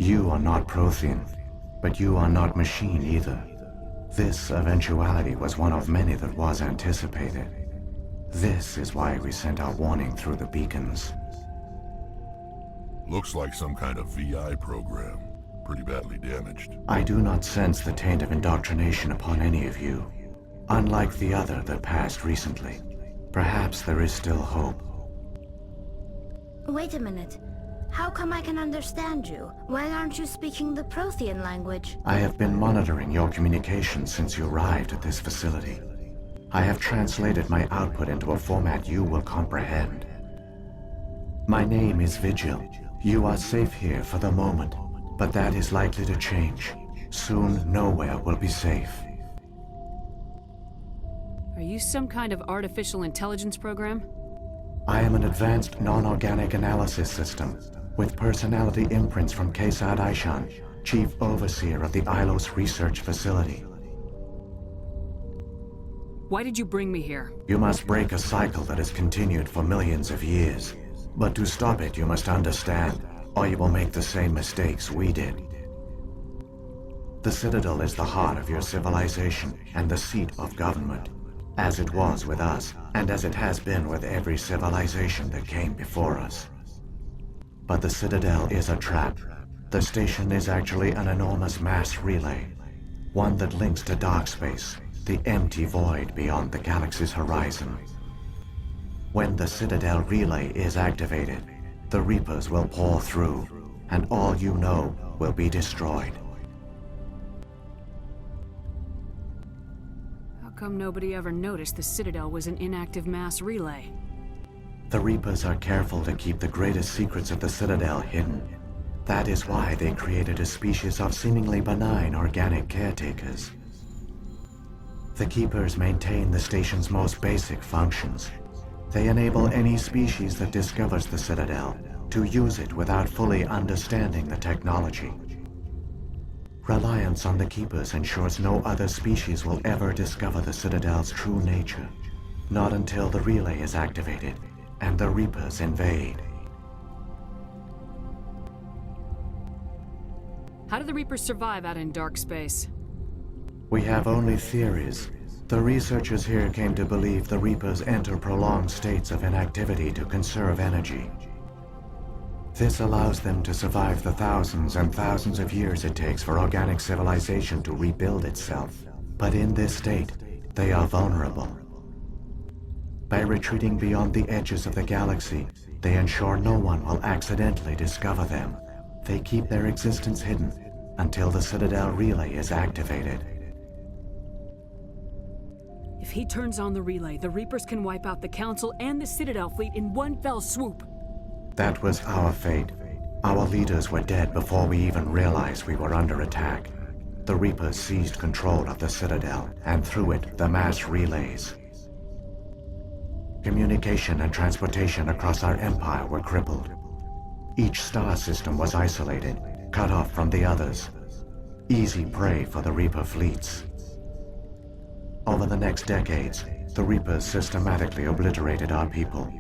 You are not Prothean, but you are not machine either. This eventuality was one of many that was anticipated. This is why we sent our warning through the beacons. Looks like some kind of VI program. Pretty badly damaged. I do not sense the taint of indoctrination upon any of you. Unlike the other that passed recently. Perhaps there is still hope. Wait a minute. How come I can understand you? Why aren't you speaking the Prothean language? I have been monitoring your communications since you arrived at this facility. I have translated my output into a format you will comprehend. My name is Vigil. You are safe here for the moment, but that is likely to change. Soon, nowhere will be safe. Are you some kind of artificial intelligence program? I am an advanced non-organic analysis system, with personality imprints from Kesad Aishan, Chief Overseer of the Ilos Research Facility. Why did you bring me here? You must break a cycle that has continued for millions of years. But to stop it, you must understand, or you will make the same mistakes we did. The Citadel is the heart of your civilization and the seat of government, as it was with us, and as it has been with every civilization that came before us. But the Citadel is a trap. The station is actually an enormous mass relay, one that links to dark space, the empty void beyond the galaxy's horizon. When the Citadel relay is activated, the Reapers will pour through, and all you know will be destroyed. How come nobody ever noticed the Citadel was an inactive mass relay? The Reapers are careful to keep the greatest secrets of the Citadel hidden. That is why they created a species of seemingly benign organic caretakers. The Keepers maintain the station's most basic functions. They enable any species that discovers the Citadel to use it without fully understanding the technology. Reliance on the Keepers ensures no other species will ever discover the Citadel's true nature. Not until the relay is activated and the Reapers invade. How do the Reapers survive out in dark space? We have only theories. The researchers here came to believe the Reapers enter prolonged states of inactivity to conserve energy. This allows them to survive the thousands and thousands of years it takes for organic civilization to rebuild itself. But in this state, they are vulnerable. By retreating beyond the edges of the galaxy, they ensure no one will accidentally discover them. They keep their existence hidden until the Citadel relay is activated. If he turns on the relay, the Reapers can wipe out the Council and the Citadel fleet in one fell swoop. That was our fate. Our leaders were dead before we even realized we were under attack. The Reapers seized control of the Citadel, and through it, the mass relays. Communication and transportation across our empire were crippled. Each star system was isolated, cut off from the others. Easy prey for the Reaper fleets. Over the next decades, the Reapers systematically obliterated our people.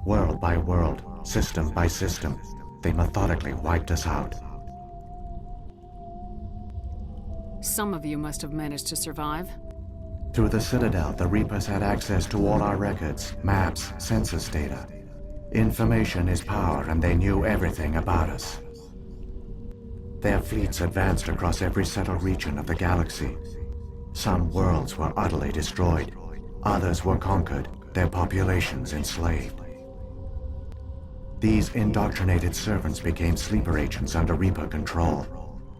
World by world, system by system, they methodically wiped us out. Some of you must have managed to survive. Through the Citadel, the Reapers had access to all our records, maps, census data. Information is power, and they knew everything about us. Their fleets advanced across every settled region of the galaxy. Some worlds were utterly destroyed. Others were conquered, their populations enslaved. These indoctrinated servants became sleeper agents under Reaper control.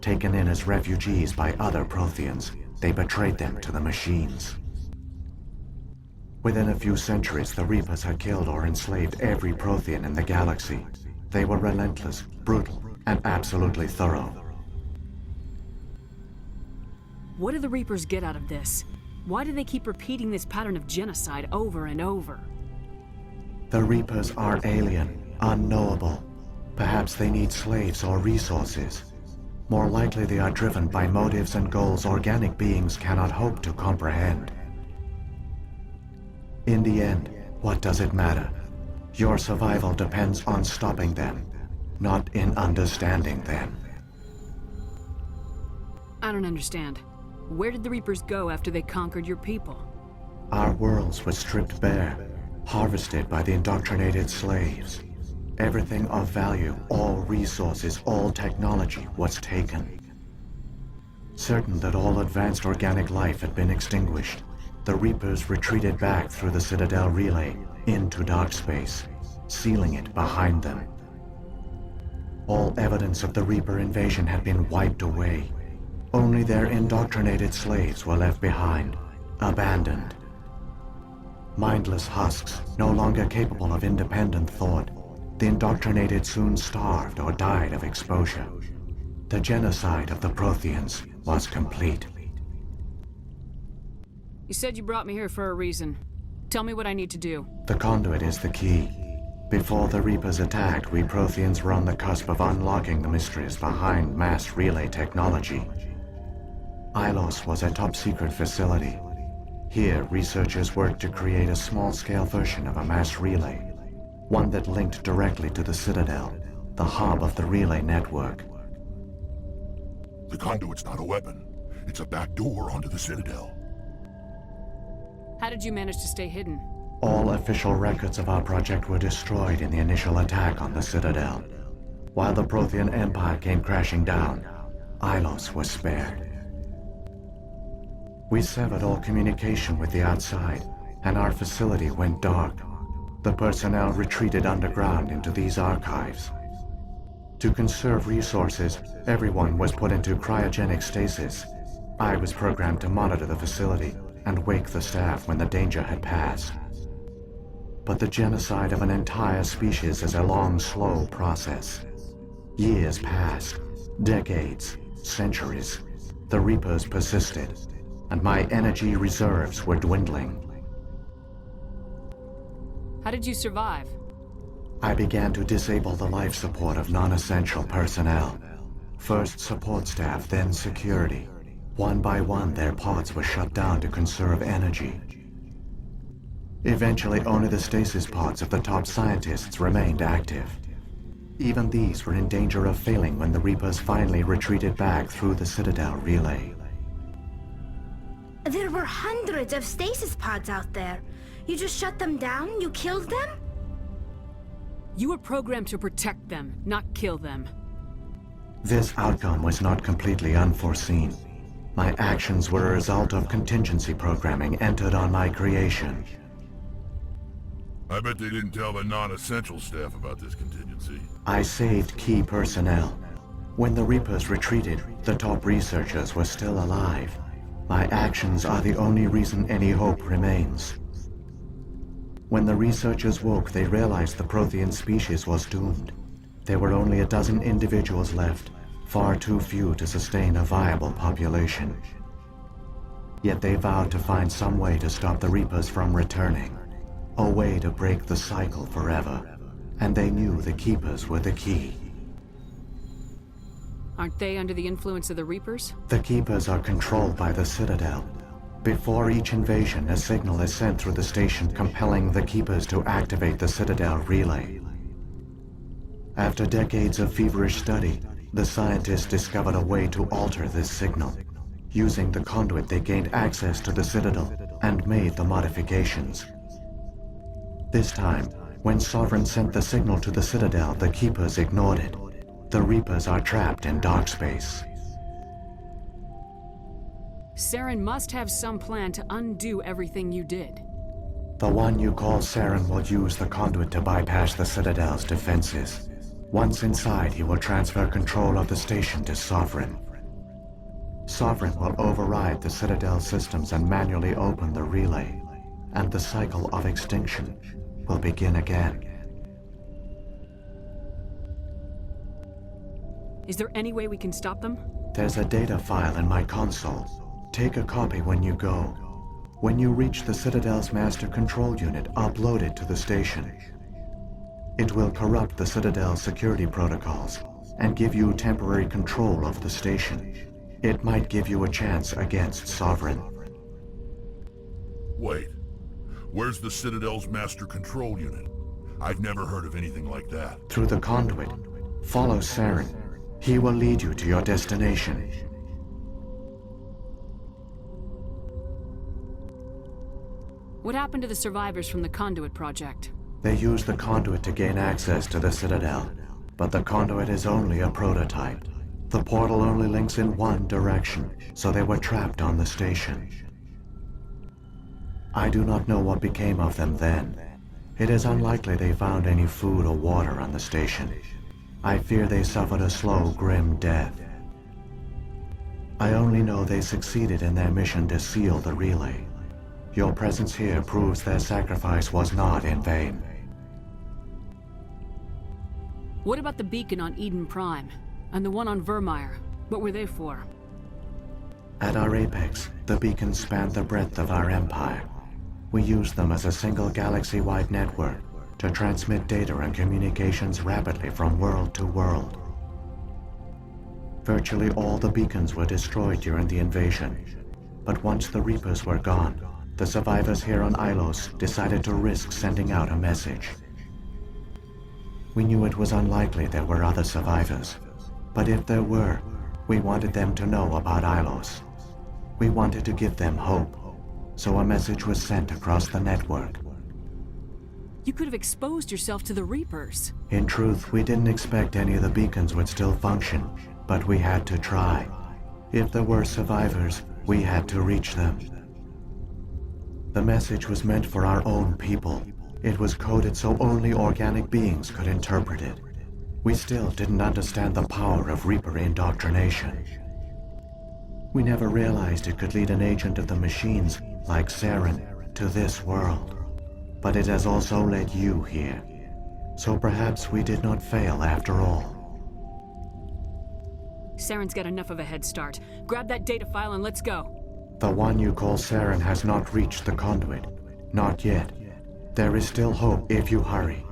Taken in as refugees by other Protheons, they betrayed them to the machines. Within a few centuries, the Reapers had killed or enslaved every Prothean in the galaxy. They were relentless, brutal, and absolutely thorough. What do the Reapers get out of this? Why do they keep repeating this pattern of genocide over and over? The Reapers are alien, unknowable. Perhaps they need slaves or resources. More likely they are driven by motives and goals organic beings cannot hope to comprehend. In the end, what does it matter? Your survival depends on stopping them, not in understanding them. I don't understand. Where did the Reapers go after they conquered your people? Our worlds were stripped bare, harvested by the indoctrinated slaves. Everything of value, all resources, all technology was taken. Certain that all advanced organic life had been extinguished, the Reapers retreated back through the Citadel relay into dark space, sealing it behind them. All evidence of the Reaper invasion had been wiped away. Only their indoctrinated slaves were left behind, abandoned. Mindless husks, no longer capable of independent thought, the indoctrinated soon starved or died of exposure. The genocide of the Protheons was complete. You said you brought me here for a reason. Tell me what I need to do. The conduit is the key. Before the Reapers attacked, we Protheons were on the cusp of unlocking the mysteries behind mass relay technology. Ilos was a top-secret facility. Here, researchers worked to create a small-scale version of a mass relay, one that linked directly to the Citadel, the hub of the relay network. The conduit's not a weapon. It's a back door onto the Citadel. How did you manage to stay hidden? All official records of our project were destroyed in the initial attack on the Citadel. While the Prothean Empire came crashing down, Ilos was spared. We severed all communication with the outside, and our facility went dark. The personnel retreated underground into these archives. To conserve resources, everyone was put into cryogenic stasis. I was programmed to monitor the facility and wake the staff when the danger had passed. But the genocide of an entire species is a long, slow process. Years passed, decades, centuries. The Reapers persisted, and my energy reserves were dwindling. How did you survive? I began to disable the life support of non-essential personnel. First support staff, then security. One by one, their pods were shut down to conserve energy. Eventually, only the stasis pods of the top scientists remained active. Even these were in danger of failing when the Reapers finally retreated back through the Citadel relay. There were hundreds of stasis pods out there. You just shut them down? You killed them? You were programmed to protect them, not kill them. This outcome was not completely unforeseen. My actions were a result of contingency programming entered on my creation. I bet they didn't tell the non-essential staff about this contingency. I saved key personnel. When the Reapers retreated, the top researchers were still alive. My actions are the only reason any hope remains. When the researchers woke, they realized the Prothean species was doomed. There were only a dozen individuals left, far too few to sustain a viable population. Yet they vowed to find some way to stop the Reapers from returning, a way to break the cycle forever, and they knew the Keepers were the key. Aren't they under the influence of the Reapers? The Keepers are controlled by the Citadel. Before each invasion, a signal is sent through the station compelling the Keepers to activate the Citadel relay. After decades of feverish study, the scientists discovered a way to alter this signal. Using the conduit, they gained access to the Citadel and made the modifications. This time, when Sovereign sent the signal to the Citadel, the Keepers ignored it. The Reapers are trapped in dark space. Saren must have some plan to undo everything you did. The one you call Saren will use the conduit to bypass the Citadel's defenses. Once inside, he will transfer control of the station to Sovereign. Sovereign will override the Citadel systems and manually open the relay, and the cycle of extinction will begin again. Is there any way we can stop them? There's a data file in my console. Take a copy when you go. When you reach the Citadel's master control unit, upload it to the station. It will corrupt the Citadel's security protocols and give you temporary control of the station. It might give you a chance against Sovereign. Wait. Where's the Citadel's master control unit? I've never heard of anything like that. Through the conduit, follow Saren. He will lead you to your destination. What happened to the survivors from the Conduit project? They used the conduit to gain access to the Citadel, but the conduit is only a prototype. The portal only links in one direction, so they were trapped on the station. I do not know what became of them then. It is unlikely they found any food or water on the station. I fear they suffered a slow, grim death. I only know they succeeded in their mission to seal the relay. Your presence here proves their sacrifice was not in vain. What about the beacon on Eden Prime? And the one on Vermeer? What were they for? At our apex, the beacons spanned the breadth of our empire. We used them as a single galaxy-wide network to transmit data and communications rapidly from world to world. Virtually all the beacons were destroyed during the invasion, but once the Reapers were gone, the survivors here on Ilos decided to risk sending out a message. We knew it was unlikely there were other survivors, but if there were, we wanted them to know about Ilos. We wanted to give them hope, so a message was sent across the network. You could have exposed yourself to the Reapers. In truth, we didn't expect any of the beacons would still function, but we had to try. If there were survivors, we had to reach them. The message was meant for our own people. It was coded so only organic beings could interpret it. We still didn't understand the power of Reaper indoctrination. We never realized it could lead an agent of the machines, like Saren, to this world. But it has also led you here. So perhaps we did not fail after all. Saren's got enough of a head start. Grab that data file and let's go. The one you call Saren has not reached the conduit. Not yet. There is still hope if you hurry.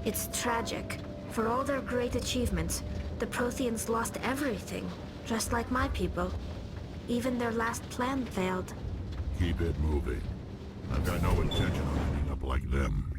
It's tragic. For all their great achievements, the Protheans lost everything, just like my people. Even their last plan failed. Keep it moving. I've got no intention of ending up like them.